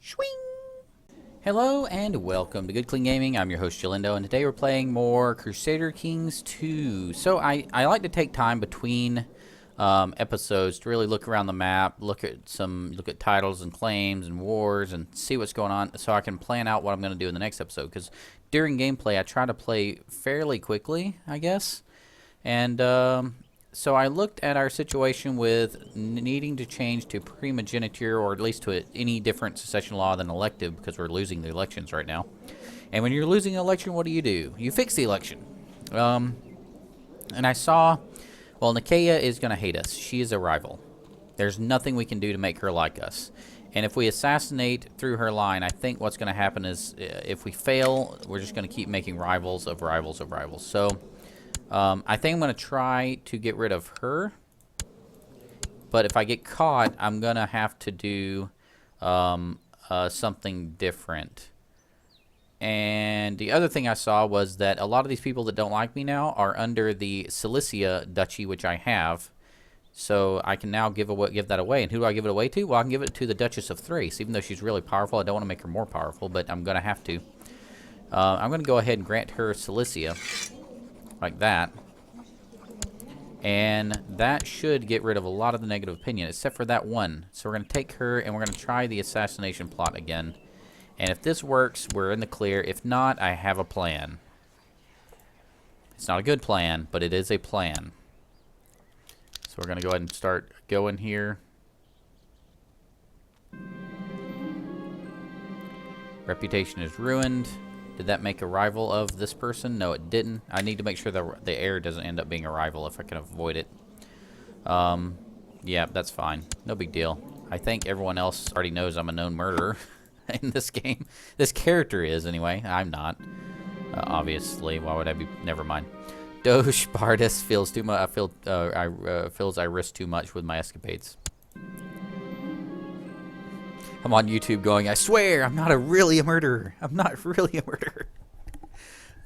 Swing! Hello and welcome to Good Clean Gaming. I'm your host Jalindo, and today we're playing more Crusader Kings 2. So I like to take time between episodes to really look around the map, look at titles and claims and wars, and see what's going on, so I can plan out what I'm going to do in the next episode. Because during gameplay, I try to play fairly quickly, I guess, and so I looked at our situation with needing to change to primogeniture, or at least to any different succession law than elective, because we're losing the elections right now. And when you're losing an election, what do? You fix the election. And I saw, well, Nicaea is going to hate us. She is a rival. There's nothing we can do to make her like us. And if we assassinate through her line, I think what's going to happen is, if we fail, we're just going to keep making rivals of rivals of rivals. So I think I'm going to try to get rid of her, but if I get caught, I'm going to have to do something different. And the other thing I saw was that a lot of these people that don't like me now are under the Cilicia Duchy, which I have. So I can now give that away. And who do I give it away to? Well, I can give it to the Duchess of Thrace. Even though she's really powerful, I don't want to make her more powerful, but I'm going to have to. I'm going to go ahead and grant her Cilicia. Like that. And that should get rid of a lot of the negative opinion, except for that one. So we're going to take her, and we're going to try the assassination plot again. And if this works, we're in the clear. If not, I have a plan. It's not a good plan, but it is a plan. So we're going to go ahead and start going here. Reputation is ruined. Did that make a rival of this person? No, it didn't. I need to make sure the heir doesn't end up being a rival if I can avoid it. Yeah, that's fine. No big deal. I think everyone else already knows I'm a known murderer in this game. This character is, anyway. I'm not. Obviously. Why would I be? Never mind. Doge Bardus feels too much. Feels I risk too much with my escapades. I'm on YouTube going, I swear, I'm not really a murderer. I'm not really a murderer.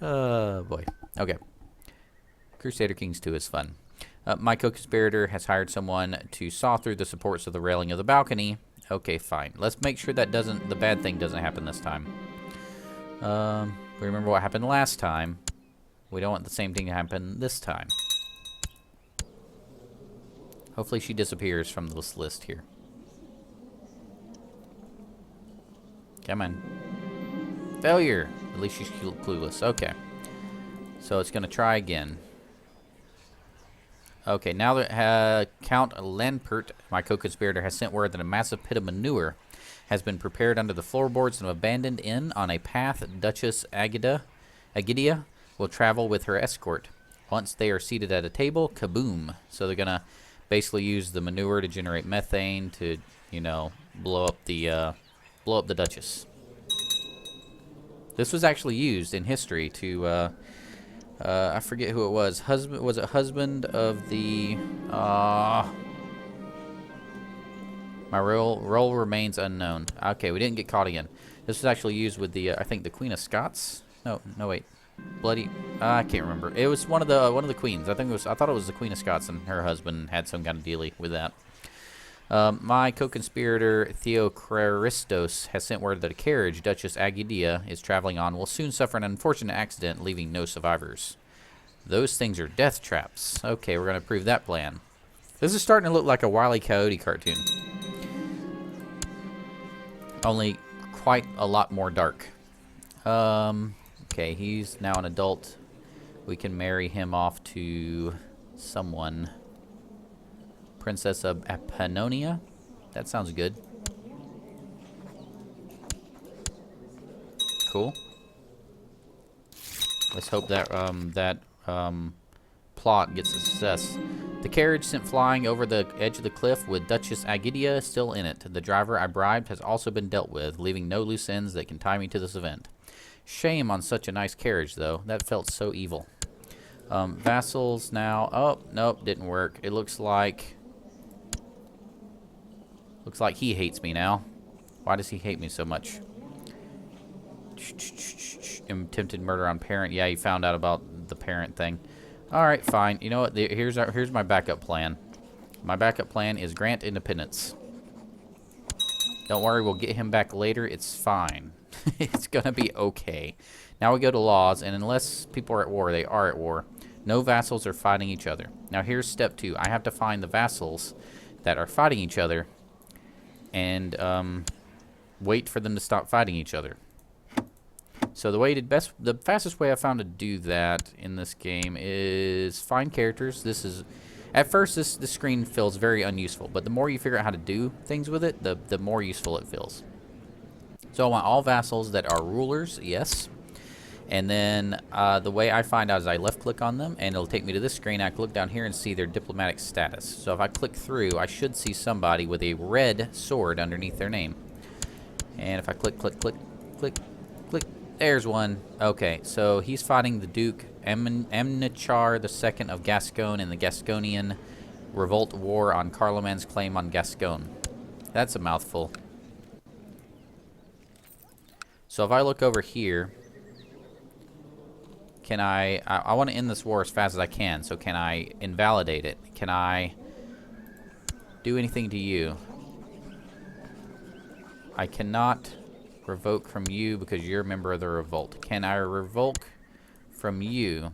Oh, boy. Okay. Crusader Kings 2 is fun. My co-conspirator has hired someone to saw through the supports of the railing of the balcony. Okay, fine. Let's make sure that the bad thing doesn't happen this time. We remember what happened last time. We don't want the same thing to happen this time. Hopefully she disappears from this list here. Come on. Failure. At least she's clueless. Okay. So it's going to try again. Okay, now that Count Lanpert, my co-conspirator, has sent word that a massive pit of manure has been prepared under the floorboards of an abandoned inn on a path, Duchess Agidia will travel with her escort. Once they are seated at a table, kaboom. So they're going to basically use the manure to generate methane to, you know, blow up the Duchess. This was actually used in history to, I forget who it was. Was it husband of the, my role remains unknown. Okay, we didn't get caught again. This was actually used with the, I think the Queen of Scots? No, wait. Bloody, I can't remember. It was one of the queens. I thought it was the Queen of Scots, and her husband had some kind of dealie with that. My co-conspirator, Theocharistos, has sent word that a carriage Duchess Agidia is traveling on will soon suffer an unfortunate accident, leaving no survivors. Those things are death traps. Okay, we're going to prove that plan. This is starting to look like a Wile E. Coyote cartoon. Only quite a lot more dark. Okay, he's now an adult. We can marry him off to someone. Princess of Pannonia. That sounds good. Cool. Let's hope that plot gets a success. The carriage sent flying over the edge of the cliff with Duchess Agidia still in it. The driver I bribed has also been dealt with, leaving no loose ends that can tie me to this event. Shame on such a nice carriage, though. That felt so evil. Vassals now. Oh, nope, didn't work. It looks like he hates me now. Why does he hate me so much? Attempted murder on parent. Yeah, he found out about the parent thing. All right, fine. You know what? Here's my backup plan. My backup plan is grant independence. Don't worry, we'll get him back later. It's fine. It's going to be okay. Now we go to laws, and unless people are at war, they are at war. No vassals are fighting each other. Now here's step 2. I have to find the vassals that are fighting each other and wait for them to stop fighting each other. So the fastest way I found to do that in this game is find characters. This is, at first this screen feels very unuseful, but the more you figure out how to do things with it, the more useful it feels. So I want all vassals that are rulers, yes. And then the way I find out is I left click on them and it'll take me to this screen. I can look down here and see their diplomatic status. So if I click through, I should see somebody with a red sword underneath their name. And if I click, click, click, click, click, there's one. Okay, so he's fighting the Duke Amnichar II of Gascon in the Gasconian Revolt War on Carloman's claim on Gascon. That's a mouthful. So if I look over here, can I want to end this war as fast as I can, so can I invalidate it? Can I do anything to you? I cannot revoke from you because you're a member of the revolt. Can I revoke from you?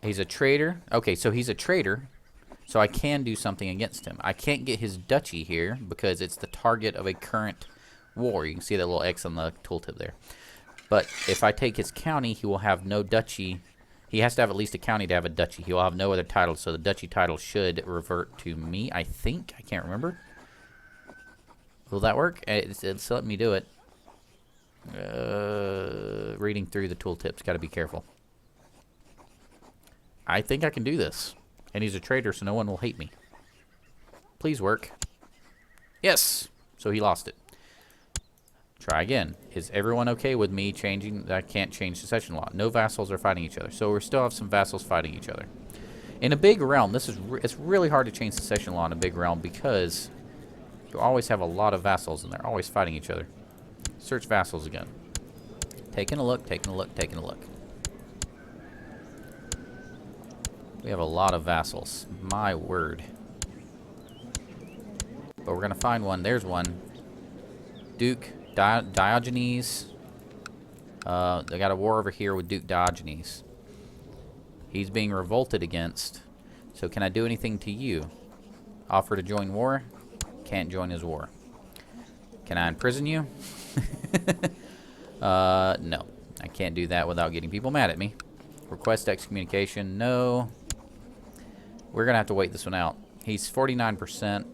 He's a traitor. Okay, so he's a traitor, so I can do something against him. I can't get his duchy here because it's the target of a current war. You can see that little X on the tooltip there. But if I take his county, he will have no duchy. He has to have at least a county to have a duchy. He will have no other titles, so the duchy title should revert to me, I think. I can't remember. Will that work? It's letting me do it. Reading through the tooltips. Got to be careful. I think I can do this. And he's a traitor, so no one will hate me. Please work. Yes! So he lost it. Try again. Is everyone okay with me changing? I can't change succession law. No vassals are fighting each other. So we still have some vassals fighting each other. In a big realm, it's really hard to change succession law in a big realm because you always have a lot of vassals and they're always fighting each other. Search vassals again. Taking a look, taking a look, taking a look. We have a lot of vassals. My word. But we're going to find one. There's one. Duke Diogenes. They got a war over here with Duke Diogenes. He's being revolted against. So can I do anything to you? Offer to join war? Can't join his war. Can I imprison you? No. I can't do that without getting people mad at me. Request excommunication? No. We're going to have to wait this one out. He's 49%.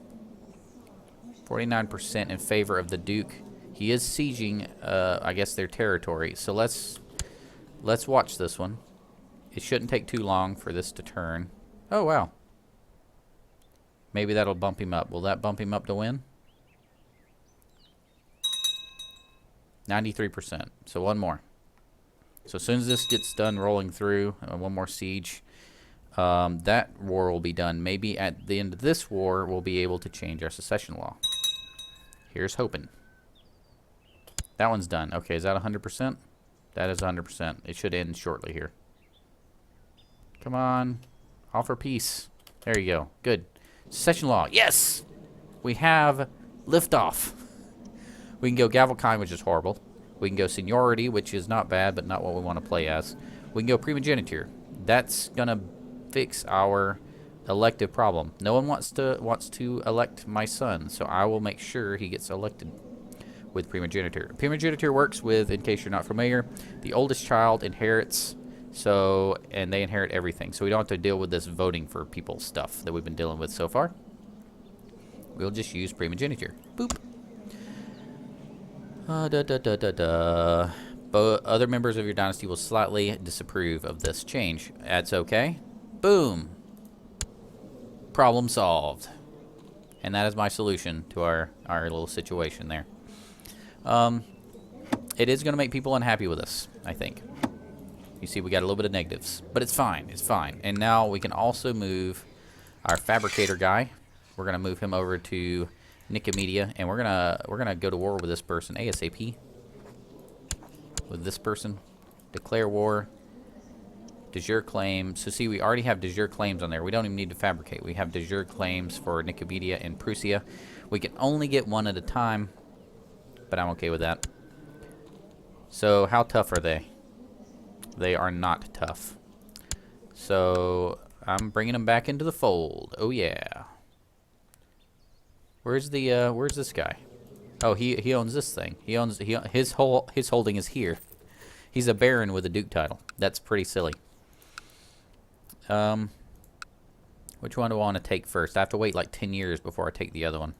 49% in favor of the Duke. He is sieging, I guess, their territory. So let's watch this one. It shouldn't take too long for this to turn. Oh, wow. Maybe that'll bump him up. Will that bump him up to win? 93%. So one more. So as soon as this gets done rolling through, one more siege, that war will be done. Maybe at the end of this war, we'll be able to change our succession law. Here's hoping. That one's done. Okay, is that 100%? That is 100%. It should end shortly here. Come on. Offer peace. There you go. Good. Succession law. Yes! We have liftoff. We can go Gavelkind, which is horrible. We can go seniority, which is not bad, but not what we want to play as. We can go primogeniture. That's going to fix our elective problem. No one wants to elect my son, so I will make sure he gets elected with primogeniture. Primogeniture works with, in case you're not familiar, the oldest child inherits, and they inherit everything. So we don't have to deal with this voting for people stuff that we've been dealing with so far. We'll just use primogeniture. Boop. But other members of your dynasty will slightly disapprove of this change. That's okay. Boom. Problem solved. And that is my solution to our little situation there. It is going to make people unhappy with us, I think. You see, we got a little bit of negatives. But it's fine. It's fine. And now we can also move our fabricator guy. We're going to move him over to Nicomedia, and we're gonna go to war with this person ASAP. With this person, declare war. De jure claim. So see, we already have de jure claims on there. We don't even need to fabricate. We have de jure claims for Nicomedia and Prussia. We can only get one at a time, but I'm okay with that. So how tough are they? They are not tough. So I'm bringing them back into the fold. Oh yeah. Where's this guy? Oh, he owns this thing. His holding is here. He's a baron with a duke title. That's pretty silly. Which one do I want to take first? I have to wait like 10 years before I take the other one.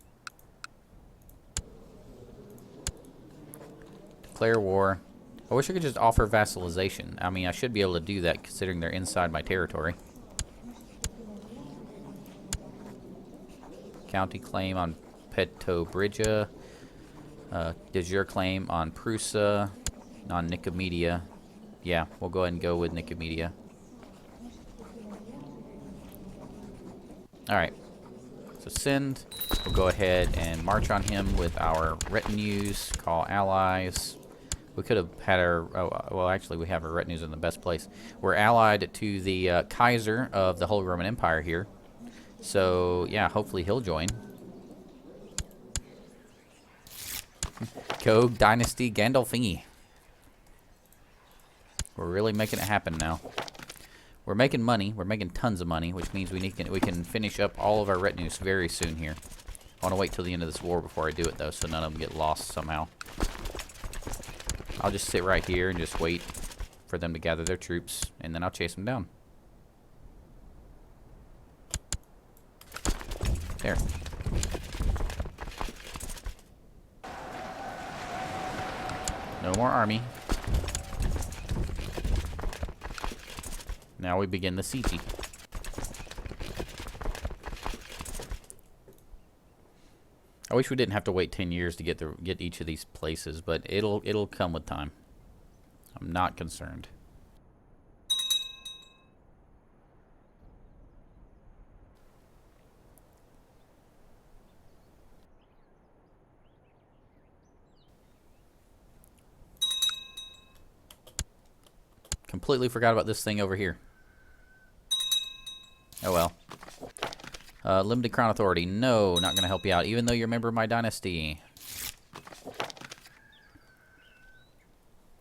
Declare war. I wish I could just offer vassalization. I mean, I should be able to do that considering they're inside my territory. County claim on Petobridja. De jure claim on Prusa. On Nicomedia. Yeah, we'll go ahead and go with Nicomedia. Alright. So send. We'll go ahead and march on him with our retinues. Call allies. We could have had our... well, actually, we have our retinues in the best place. We're allied to the Kaiser of the Holy Roman Empire here. So, yeah, hopefully he'll join. Go Dynasty Gandolfingi. We're really making it happen now. We're making money. We're making tons of money, which means we can finish up all of our retinues very soon here. I want to wait till the end of this war before I do it, though, so none of them get lost somehow. I'll just sit right here and just wait for them to gather their troops, and then I'll chase them down. There. No more army. Now we begin the siege. I wish we didn't have to wait 10 years to get each of these places, but it'll come with time. I'm not concerned. Completely forgot about this thing over here. Oh well. Limited crown authority. No, not going to help you out, even though you're a member of my dynasty.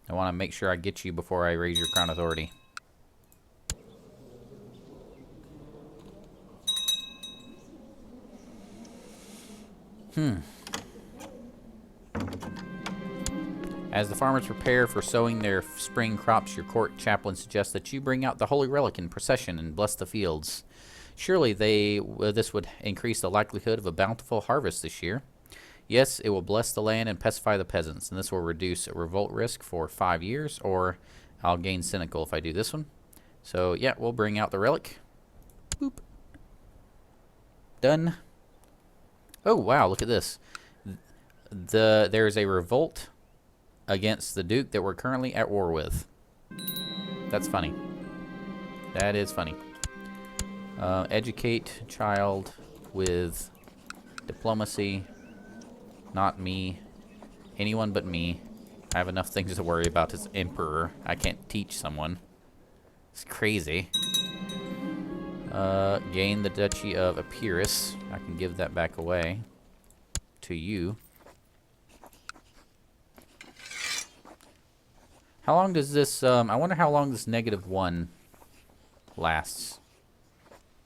I want to make sure I get you before I raise your crown authority. As the farmers prepare for sowing their spring crops, your court chaplain suggests that you bring out the holy relic in procession and bless the fields. Surely this would increase the likelihood of a bountiful harvest this year. Yes, it will bless the land and pacify the peasants, and this will reduce revolt risk for 5 years, or I'll gain cynical if I do this one. So, yeah, we'll bring out the relic. Boop. Done. Oh, wow, look at this. There's a revolt against the Duke that we're currently at war with. That's funny. That is funny. Educate child with diplomacy. Not me. Anyone but me. I have enough things to worry about as emperor. I can't teach someone. It's crazy. Gain the Duchy of Epirus. I can give that back away to you. How long does this, I wonder how long this -1 lasts.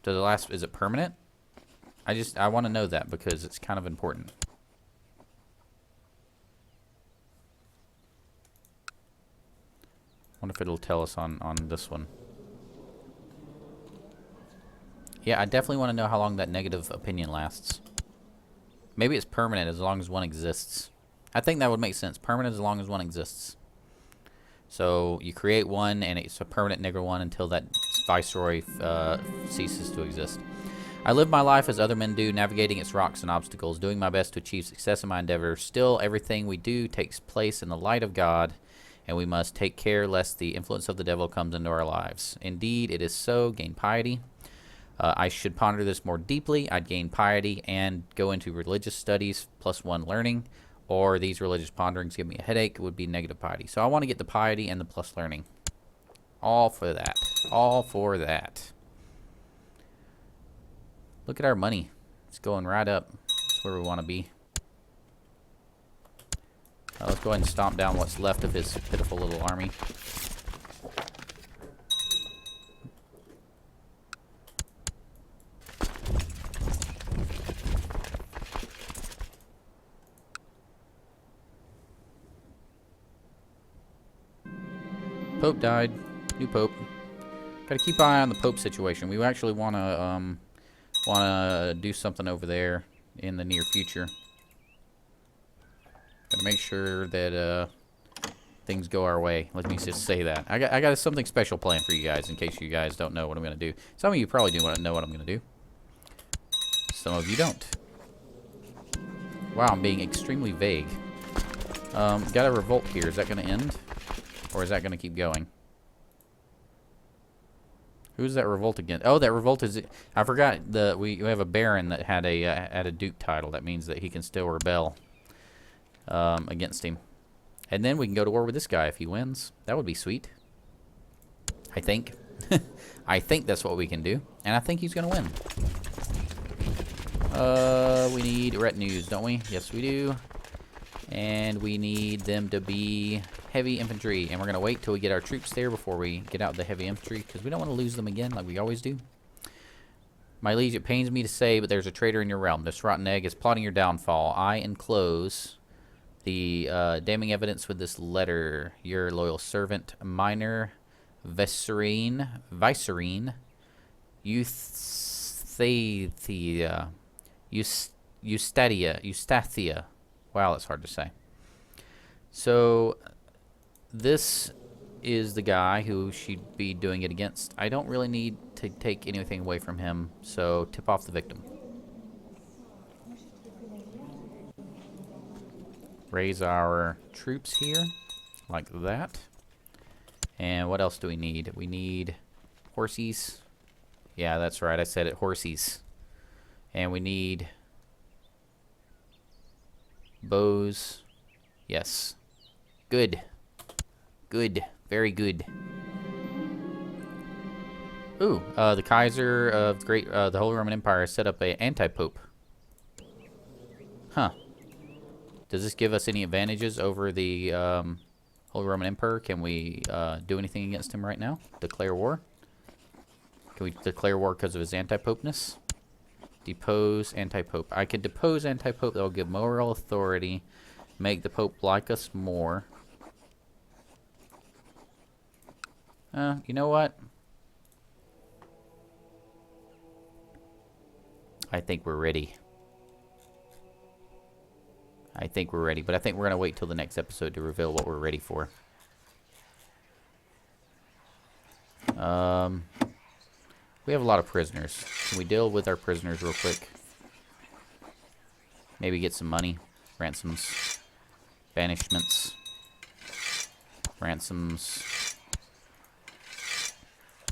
Does it last, is it permanent? I want to know that because it's kind of important. Wonder if it'll tell us on this one. Yeah, I definitely want to know how long that negative opinion lasts. Maybe it's permanent as long as one exists. I think that would make sense. Permanent as long as one exists. So you create one, and it's a permanent -1 until that viceroy ceases to exist. I live my life as other men do, navigating its rocks and obstacles, doing my best to achieve success in my endeavors. Still, everything we do takes place in the light of God, and we must take care lest the influence of the devil comes into our lives. Indeed, it is so. Gain piety. I should ponder this more deeply. I'd gain piety and go into religious studies +1 learning. Or these religious ponderings give me a headache. It would be negative piety. So I want to get the piety and the plus learning. All for that. All for that. Look at our money. It's going right up. That's where we want to be. Let's go ahead and stomp down what's left of his pitiful little army. Pope died. New Pope. Gotta keep an eye on the Pope situation. We actually wanna do something over there in the near future. Gotta make sure that things go our way. Let me just say that. I got something special planned for you guys in case you guys don't know what I'm gonna do. Some of you probably do know what I'm gonna do. Some of you don't. Wow, I'm being extremely vague. Got a revolt here. Is that gonna end? Or is that going to keep going? Who's that revolt against? Oh, that revolt is... I forgot. We have a baron that had a duke title. That means that he can still rebel against him. And then we can go to war with this guy if he wins. That would be sweet. I think. I think that's what we can do. And I think he's going to win. We need retinues, don't we? Yes, we do. And we need them to be heavy infantry. And we're going to wait till we get our troops there before we get out the heavy infantry, because we don't want to lose them again like we always do. My liege, it pains me to say, but there's a traitor in your realm. This rotten egg is plotting your downfall. I enclose the damning evidence with this letter. Your loyal servant, Minor Vicerine, Eustathia. Wow, that's hard to say. So, this is the guy who she'd be doing it against. I don't really need to take anything away from him, so tip off the victim. Raise our troops here, like that. And what else do we need? We need horsies. Yeah, that's right, I said it, horsies. And we need... bows. Yes. Good. Good. Very good. Ooh, the Kaiser of the Holy Roman Empire set up a anti-pope. Huh. Does this give us any advantages over the Holy Roman Emperor? Can we do anything against him right now? Declare war? Can we declare war because of his anti-popeness? Depose anti-pope. I could depose anti-pope. That will give moral authority. Make the pope like us more. You know what? I think we're ready. I think we're ready. But I think we're going to wait till the next episode to reveal what we're ready for. We have a lot of prisoners. Can we deal with our prisoners real quick? Maybe get some money. Ransoms. Banishments. Ransoms.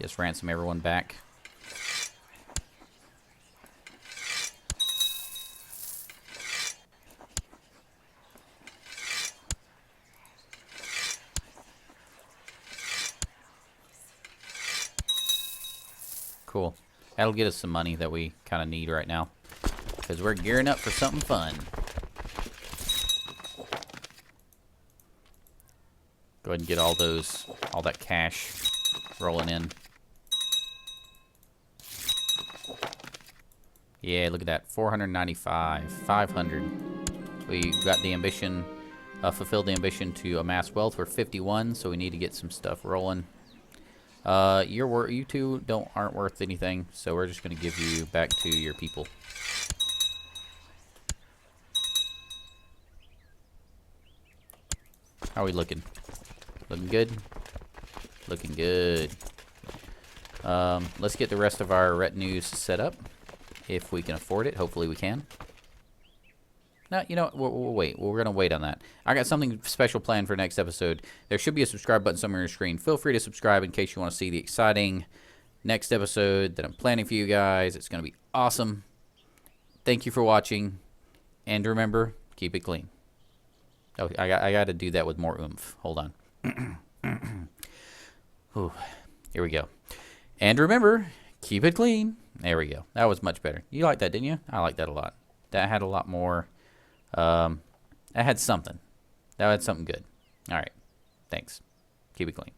Just ransom everyone back. Cool. That'll get us some money that we kind of need right now, because we're gearing up for something fun. Go ahead and get all that cash rolling in. Yeah, look at that. 495. 500. We got the ambition, fulfilled the ambition to amass wealth. We're 51, so we need to get some stuff rolling. You two aren't worth anything, so we're just going to give you back to your people. How are we looking? Looking good? Looking good. Let's get the rest of our retinues set up, if we can afford it. Hopefully we can. No, you know what? We'll wait. We're going to wait on that. I got something special planned for next episode. There should be a subscribe button somewhere on your screen. Feel free to subscribe in case you want to see the exciting next episode that I'm planning for you guys. It's going to be awesome. Thank you for watching. And remember, keep it clean. Oh, I got to do that with more oomph. Hold on. Ooh, here we go. And remember, keep it clean. There we go. That was much better. You liked that, didn't you? I like that a lot. That had a lot more. That had something. That had something good. All right. Thanks. Keep it clean.